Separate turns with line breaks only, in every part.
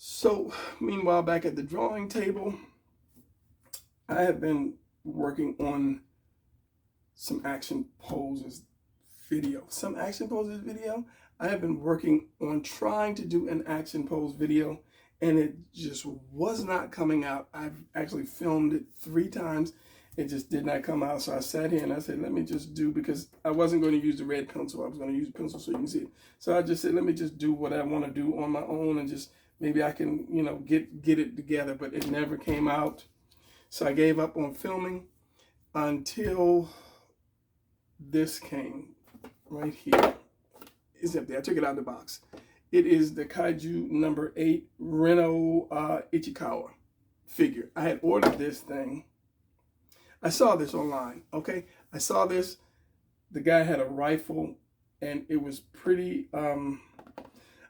So, meanwhile, back at the drawing table, I have been working on some action poses video. Some action poses video. I have been working on trying to do an action pose video, and it just was not coming out. I've actually filmed it 3 times. It just did not come out. So I sat here and I said, let me just do, because I wasn't going to use the red pencil. I was going to use a pencil so you can see it. So I just said, let me just do what I want to do on my own, and just maybe I can, get it together. But it never came out. So I gave up on filming until this came right here. It's up there. I took it out of the box. It is the Kaiju number 8 Reno Ichikawa figure. I had ordered this thing. I saw this online, okay? I saw this. The guy had a rifle, and it was pretty, I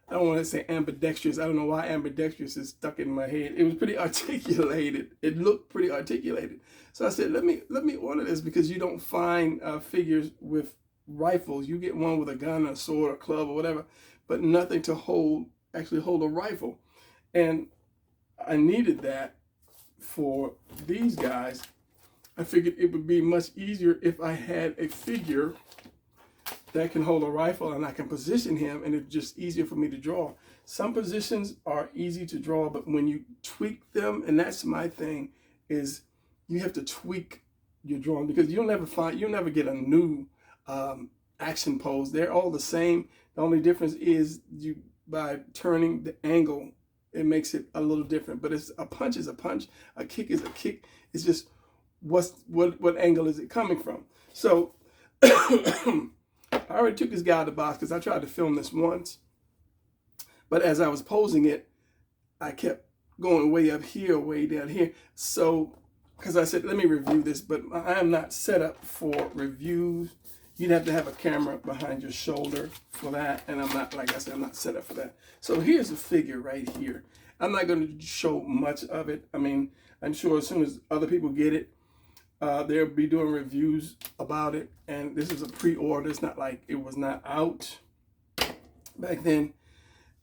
don't want to say ambidextrous. I don't know why ambidextrous is stuck in my head. It was pretty articulated. It looked pretty articulated. So I said, let me order this, because you don't find figures with rifles. You get one with a gun, a sword, a club, or whatever, but nothing to actually hold a rifle. And I needed that for these guys. I figured it would be much easier if I had a figure that can hold a rifle and I can position him, and it's just easier for me to draw. Some positions are easy to draw, but when you tweak them, and that's my thing, is you have to tweak your drawing, because you'll never get a new action pose. They're all the same. The only difference is by turning the angle, it makes it a little different. But a punch is a punch, a kick is a kick. It's just what angle is it coming from? So I already took this guy out of the box because I tried to film this once. But as I was posing it, I kept going way up here, way down here. So, because I said, let me review this, but I am not set up for reviews. You'd have to have a camera behind your shoulder for that. And I'm not, like I said, I'm not set up for that. So here's a figure right here. I'm not going to show much of it. I mean, I'm sure as soon as other people get it, they'll be doing reviews about it. And this is a pre-order. It's not like it was not out back then.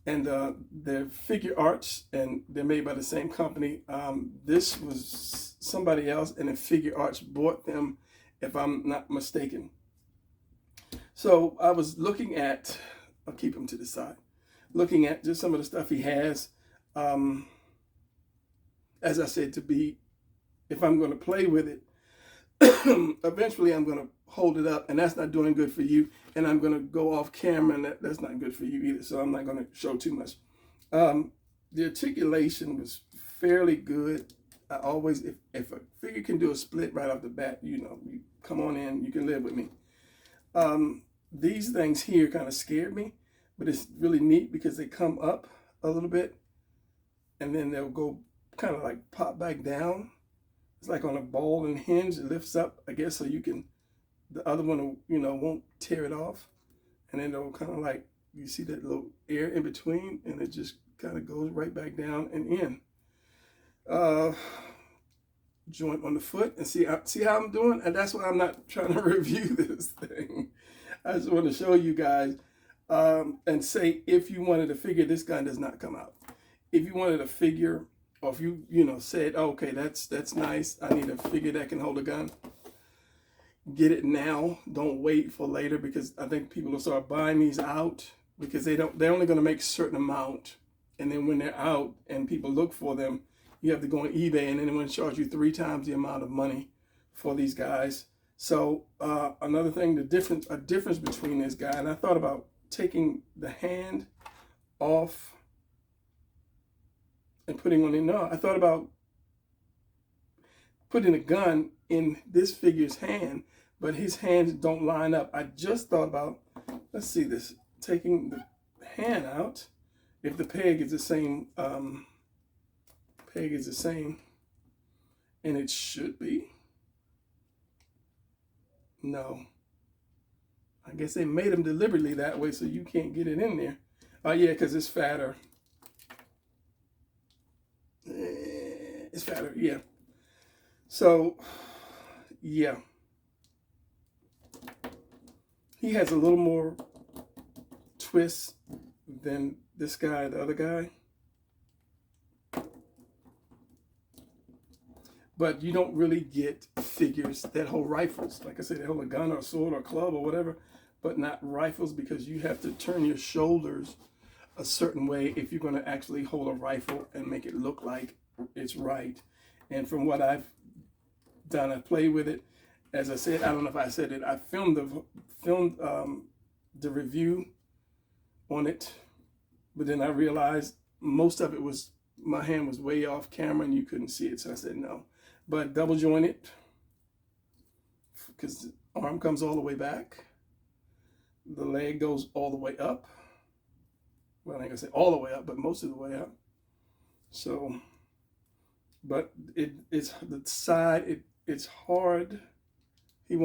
And they're figure arts, and they're made by the same company. This was somebody else, and then Figure Arts bought them, if I'm not mistaken. So I was looking at, I'll keep him to the side, looking at just some of the stuff he has. As I said, if I'm going to play with it, eventually I'm going to hold it up, and that's not doing good for you. And I'm going to go off camera, and that's not good for you either. So I'm not going to show too much. The articulation was fairly good. I always, if a figure can do a split right off the bat, you come on in, you can live with me. These things here kind of scared me, but it's really neat because they come up a little bit, and then they'll go kind of like pop back down. It's like on a ball and hinge. It lifts up, I guess, so you can, the other one, won't tear it off. And then it'll kind of like, you see that little air in between, and it just kind of goes right back down and in. Joint on the foot, and see how I'm doing? And that's why I'm not trying to review this thing. I just want to show you guys and say, if you wanted a figure, this gun does not come out. If you wanted a figure, or if you said, oh, okay, that's nice, I need a figure that can hold a gun, get it now. Don't wait for later, because I think people will start buying these out, because they're only going to make a certain amount, and then when they're out and people look for them, you have to go on eBay, and then they're going to charge you 3 times the amount of money for these guys. So another thing, a difference between this guy, and I thought about taking the hand off and putting one in. No, I thought about putting a gun in this figure's hand, but his hands don't line up. I just thought about, let's see this, taking the hand out, if the peg is the same, and it should be. No. I guess they made them deliberately that way so you can't get it in there. Oh, yeah, because it's fatter. It's fatter, yeah. So, yeah. He has a little more twist than this guy, the other guy. but you don't really get figures that hold rifles. Like I said, they hold a gun or a sword or a club or whatever, but not rifles, because you have to turn your shoulders a certain way if you're going to actually hold a rifle and make it look like it's right. And from what I've done, I played with it. As I said, I don't know if I said it, I filmed the review on it, but then I realized most of it was, my hand was way off camera and you couldn't see it, so I said no. But double jointed, because the arm comes all the way back, the leg goes all the way up. Well, I ain't gonna say all the way up, but most of the way up. So, but it's the side, it's hard. He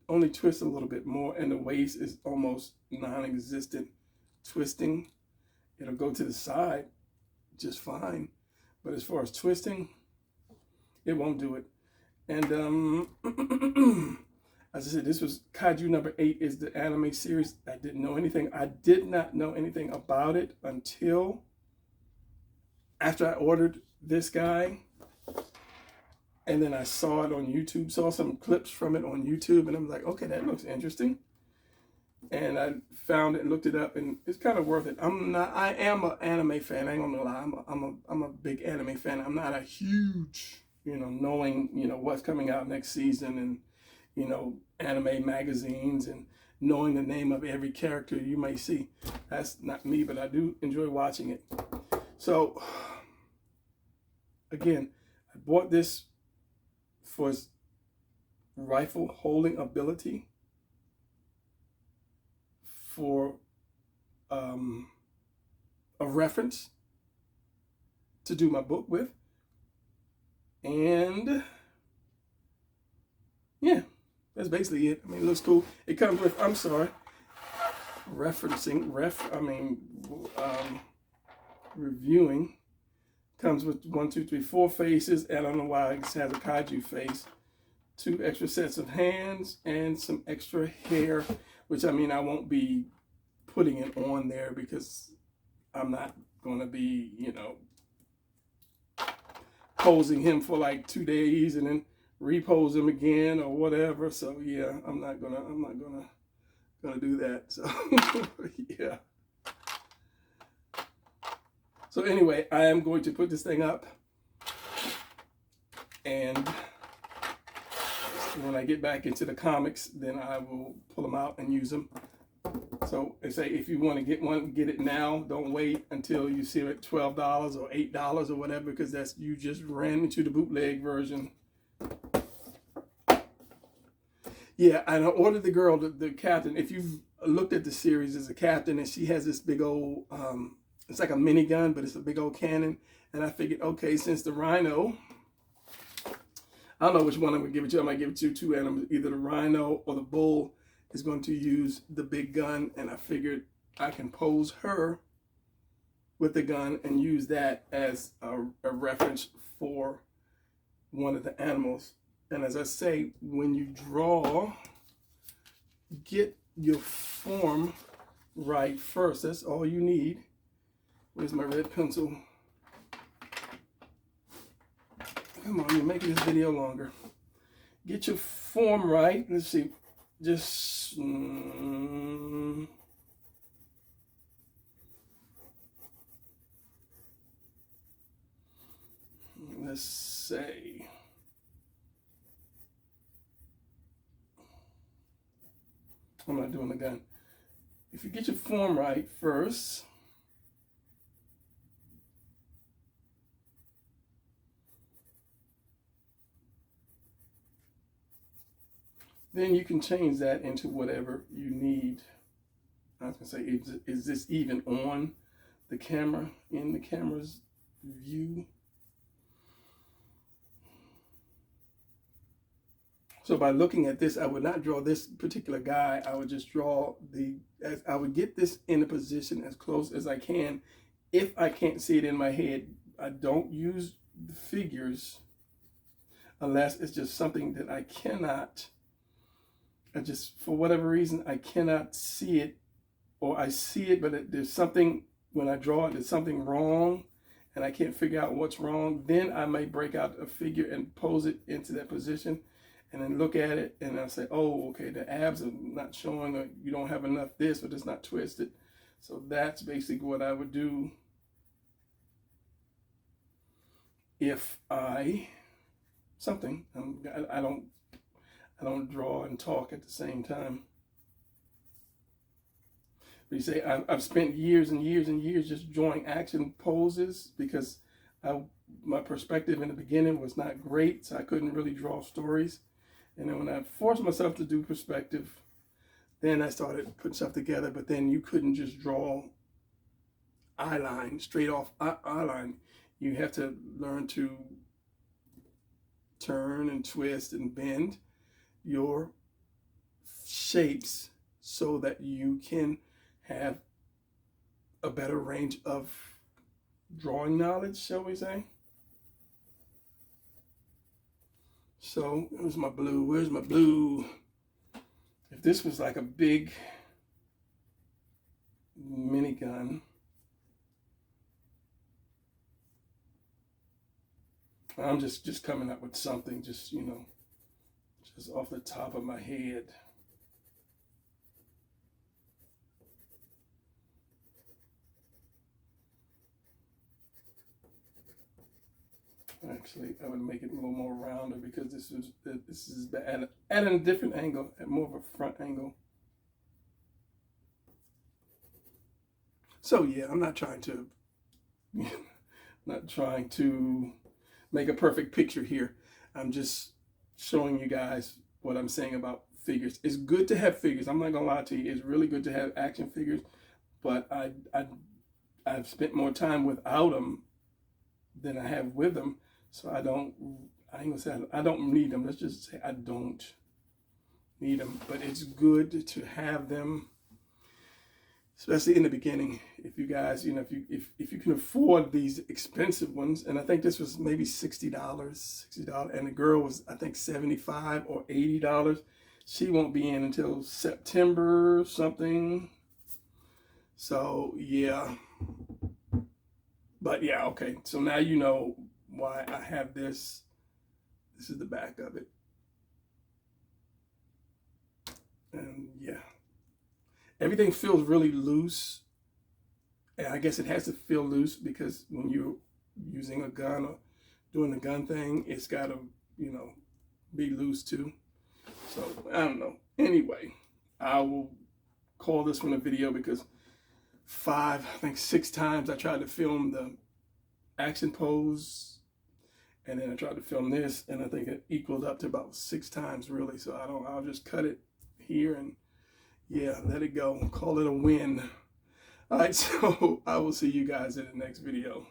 only twists a little bit more, and the waist is almost non-existent twisting. It'll go to the side just fine, but as far as twisting, it won't do it. And as I said, this was Kaiju number 8 is the anime series. I didn't know anything. I did not know anything about it until after I ordered this guy. And then I saw it on YouTube, saw some clips from it on YouTube, and I'm like, okay, that looks interesting. And I found it and looked it up, and it's kind of worth it. I am an anime fan. I ain't gonna lie. I'm a big anime fan. I'm not a huge, knowing, what's coming out next season, and, anime magazines, and knowing the name of every character you may see. That's not me, but I do enjoy watching it. So, again, I bought this for his rifle holding ability, for a reference to do my book with, and yeah, that's basically it. I mean, it looks cool. It comes with, reviewing, comes with 1, 2, 3, 4 faces. I don't know why it has a kaiju face. 2 extra sets of hands and some extra hair, which I won't be putting it on there because I'm not going to be, posing him for like 2 days and then repose him again or whatever. So yeah, I'm not gonna do that. So yeah. So anyway, I am going to put this thing up, and when I get back into the comics, then I will pull them out and use them. So they say if you want to get one, get it now. Don't wait until you see it at $12 or $8 or whatever, because that's, you just ran into the bootleg version. Yeah, and I ordered the girl, the captain. If you've looked at the series, there's a captain, and she has this big old, it's like a minigun, but it's a big old cannon. And I figured, okay, since the rhino, I don't know which one I'm going to give it to. I might give it to 2 animals, either the rhino or the bull is going to use the big gun. And I figured I can pose her with the gun and use that as a reference for one of the animals. And as I say, when you draw, get your form right first. That's all you need. Where's my red pencil? Come on, you're making this video longer. Get your form right. Let's see. Just let's say. I'm not doing the gun. If you get your form right first, then you can change that into whatever you need. I was gonna say, is this even on the camera, in the camera's view? So by looking at this, I would not draw this particular guy. I would just draw I would get this in a position as close as I can. If I can't see it in my head, I don't use the figures unless it's just something that I cannot, for whatever reason, I cannot see it, or I see it, but there's something, when I draw it, there's something wrong, and I can't figure out what's wrong, then I may break out a figure and pose it into that position and then look at it and I'll say, oh, okay, the abs are not showing, or you don't have enough this, or it's not twisted. So that's basically what I would do if I I don't draw and talk at the same time. But you say I've spent years and years and years just drawing action poses because my perspective in the beginning was not great, so I couldn't really draw stories. And then when I forced myself to do perspective, then I started putting stuff together. But then you couldn't just draw eye line, straight off eye line. You have to learn to turn and twist and bend your shapes so that you can have a better range of drawing knowledge, shall we say. So where's my blue? Where's my blue? If this was like a big minigun, I'm just coming up with something, just, you know, just off the top of my head. Actually, I would make it a little more rounder because this is at a different angle, at more of a front angle. So yeah, I'm not trying to make a perfect picture here. I'm just showing you guys what I'm saying about figures. It's good to have figures. I'm not gonna lie to you. It's really good to have action figures, but I've spent more time without them than I have with them. So I ain't gonna say I don't need them. Let's just say I don't need them. But it's good to have them, especially in the beginning. If you guys, you know, if you can afford these expensive ones, and I think this was maybe $60, and the girl was, I think, $75 or $80. She won't be in until September something. So yeah. But yeah, okay. So now you know why I have this. This is the back of it. And yeah. Everything feels really loose. And I guess it has to feel loose because when you're using a gun or doing the gun thing, it's got to, you know, be loose too. So I don't know. Anyway, I will call this one a video because 6 times I tried to film the action pose, and then I tried to film this, and I think it equaled up to about 6 times really. So I'll just cut it here and yeah, let it go. Call it a win. All right, so I will see you guys in the next video.